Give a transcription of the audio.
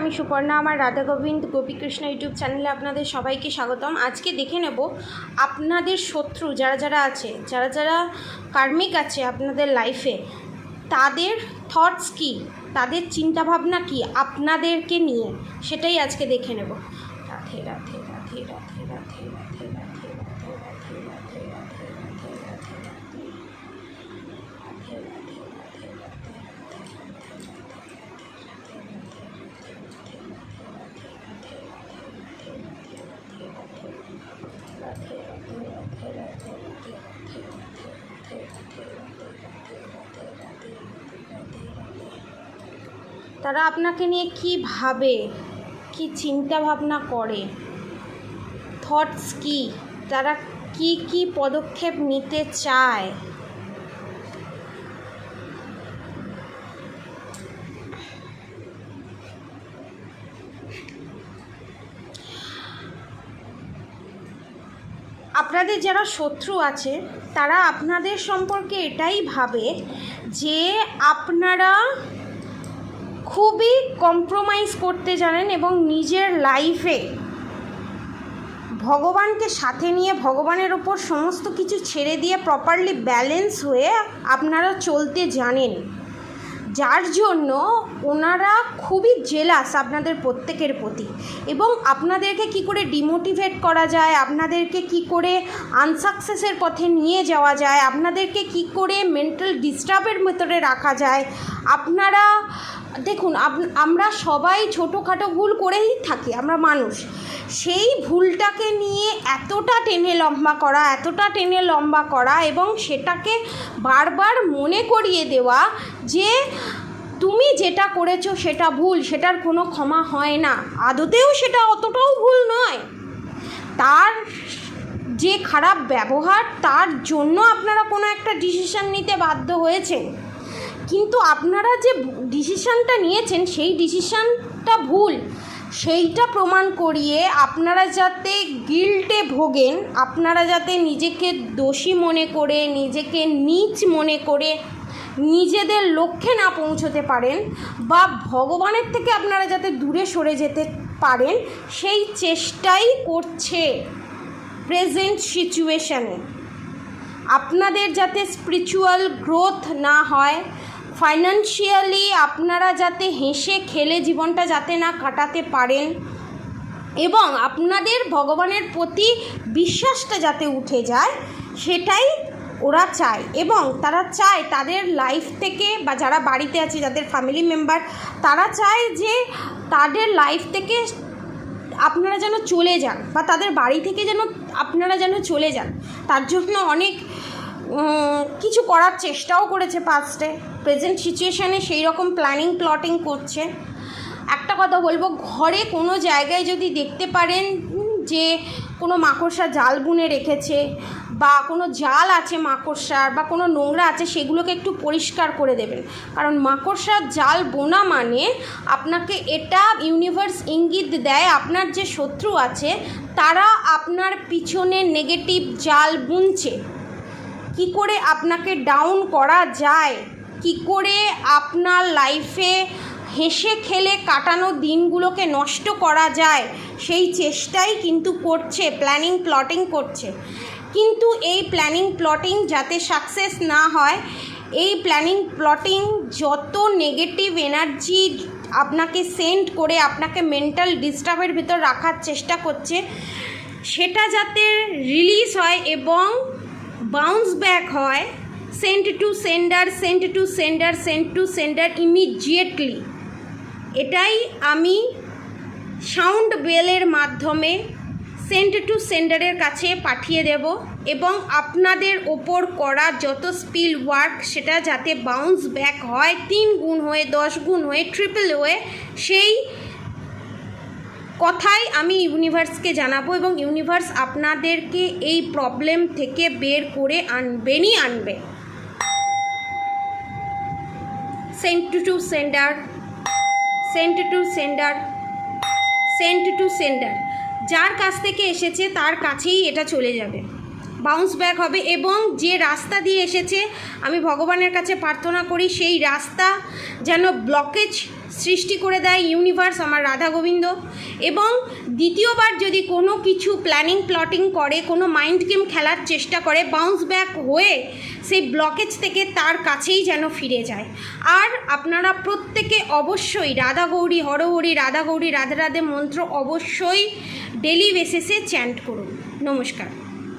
আমি সুপর্ণা, আমার রাধা গোবিন্দ গোপীকৃষ্ণ ইউটিউব চ্যানেলে আপনাদের সবাইকে স্বাগতম। আজকে দেখে নেব আপনাদের শত্রু যারা যারা আছে, যারা যারা কার্মিক আছে আপনাদের লাইফে, তাদের থটস কী, তাদের চিন্তাভাবনা কী আপনাদেরকে নিয়ে, সেটাই আজকে দেখে নেব। রাধে রাধে রাধে রাধে রাধে রাধে রাধে রাধে রাধে রাধে রাধে রাধে রাধে তারা আপনাকে নিয়ে কী ভাবে, কী চিন্তা ভাবনা করে, থটস কী, তারা কি কি পদক্ষেপ নিতে চায়, আপনাদের যারা শত্রু আছে তারা আপনাদের সম্পর্কে এটাই ভাবে যে আপনারা খুবই কম্প্রোমাইজ করতে জানেন এবং নিজের লাইফে ভগবানকে সাথে নিয়ে ভগবানের ওপর সমস্ত কিছু ছেড়ে দিয়ে প্রপারলি ব্যালেন্স হয়ে আপনারা চলতে জানেন, যার জন্য ওনারা খুবই জেলাস আপনাদের প্রত্যেকের প্রতি এবং আপনাদেরকে কি করে ডিমোটিভেট করা যায়, আপনাদেরকে কি করে আনসাকসেসের পথে নিয়ে যাওয়া যায়, আপনাদেরকে কি করে মেন্টাল ডিস্টার্বের ভেতরে রাখা যায়। আপনারা দেখুন, আমরা সবাই ছোটোখাটো ভুল করেই থাকি, আমরা মানুষ। সেই ভুলটাকে নিয়ে এতটা টেনে লম্বা করা এবং সেটাকে বারবার মনে করিয়ে দেওয়া যে তুমি যেটা করেছো সেটা ভুল, সেটার কোনো ক্ষমা হয় না, আদতেও সেটা অতটাও ভুল নয়। তার যে খারাপ ব্যবহার, তার জন্য আপনারা কোনো একটা ডিসিশন নিতে বাধ্য হয়েছেন, কিন্তু আপনারা যে ডিসিশনটা নিয়েছেন সেই ডিসিশনটা ভুল, সেইটা প্রমাণ করিয়ে আপনারা যাতে গিল্টে ভোগেন, আপনারা যাতে নিজেকে দোষী মনে করে, নিজেকে নীচ মনে করে নিজেদের লক্ষ্যে না পৌঁছতে পারেন বা ভগবানের থেকে আপনারা যাতে দূরে সরে যেতে পারেন, সেই চেষ্টাই করছে প্রেজেন্ট সিচুয়েশানে। আপনাদের যাতে স্পিরিচুয়াল গ্রোথ না হয়, ফাইন্যান্সিয়ালি আপনারা যাতে হেসে খেলে জীবনটা যাতে না কাটাতে পারেন এবং আপনাদের ভগবানের প্রতি বিশ্বাসটা যাতে উঠে যায়, সেটাই ওরা চায়। এবং তারা চায় তাদের লাইফ থেকে, বা যারা বাড়িতে আছে, যাদের ফ্যামিলি মেম্বার, তারা চায় যে তাদের লাইফ থেকে আপনারা যেন চলে যান বা তাদের বাড়ি থেকে যেন আপনারা যেন চলে যান। তার জন্য অনেক কিছু করার চেষ্টাও করেছে পাস্টে, প্রেজেন্ট সিচুয়েশানে সেই রকম প্ল্যাটিং করছে। একটা কথা বলবো, ঘরে কোনো জায়গায় যদি দেখতে পারেন যে কোনো মাকড়সা জাল বুনে রেখেছে বা কোনো জাল আছে মাকড়সার বা কোনো নোংরা আছে, সেগুলোকে একটু পরিষ্কার করে দেবেন। কারণ মাকড়সার জাল বোনা মানে আপনাকে এটা ইউনিভার্স ইঙ্গিত দেয় আপনার যে শত্রু আছে তারা আপনার পিছনে নেগেটিভ জাল বুনছে। কি করে আপনাকে ডাউন করা যায়, কি করে আপনার লাইফে হেসে খেলে কাটানো দিনগুলোকে নষ্ট করা যায়, সেই চেষ্টাই কিন্তু করছে, প্ল্যাটিং করছে। কিন্তু এই প্ল্যাটিং যাতে সাকসেস না হয়, এই প্ল্যাটিং যত নেগেটিভ এনার্জি আপনাকে সেন্ড করে আপনাকে মেন্টাল ডিস্টার্বের ভিতর রাখার চেষ্টা করছে, সেটা যাতে রিলিজ হয় এবং বাউন্স ব্যাক হয়, সেন্ড টু সেন্ডার ইমিডিয়েটলি। এটাই আমি সাউন্ড বেলের মাধ্যমে সেন্ড টু সেন্ডারের কাছে পাঠিয়ে দেব এবং আপনাদের ওপর করা যত স্পিল ওয়ার্ক সেটা যাতে বাউন্স ব্যাক হয়, 3 গুণ হয়ে, 10 গুণ হয়ে, ট্রিপল হয়ে, সেই কথাই আমি ইউনিভার্সকে জানাবো এবং ইউনিভার্স আপনাদেরকে এই প্রবলেম থেকে বের করে আনবে। সেন্ড টু সেন্ডার যার কাছ থেকে এসেছে তার কাছেই এটা চলে যাবে, বাউন্স ব্যাক হবে। এবং যে রাস্তা দিয়ে এসেছে, আমি ভগবানের কাছে প্রার্থনা করি সেই রাস্তা যেন ব্লকেজ সৃষ্টি করে দেয় ইউনিভার্স, আমার রাধা গোবিন্দ। এবং দ্বিতীয়বার যদি কোনো কিছু প্ল্যাটিং করে, কোনো মাইন্ড গেম খেলার চেষ্টা করে, বাউন্স ব্যাক হয়ে সেই ব্লকেজ থেকে তার কাছেই যেন ফিরে যায়। আর আপনারা প্রত্যেকে অবশ্যই রাধা গৌরী হরহরি, রাধা গৌরী রাধে রাধে মন্ত্র অবশ্যই ডেলি বেসিসে চ্যান্ট করুন। নমস্কার।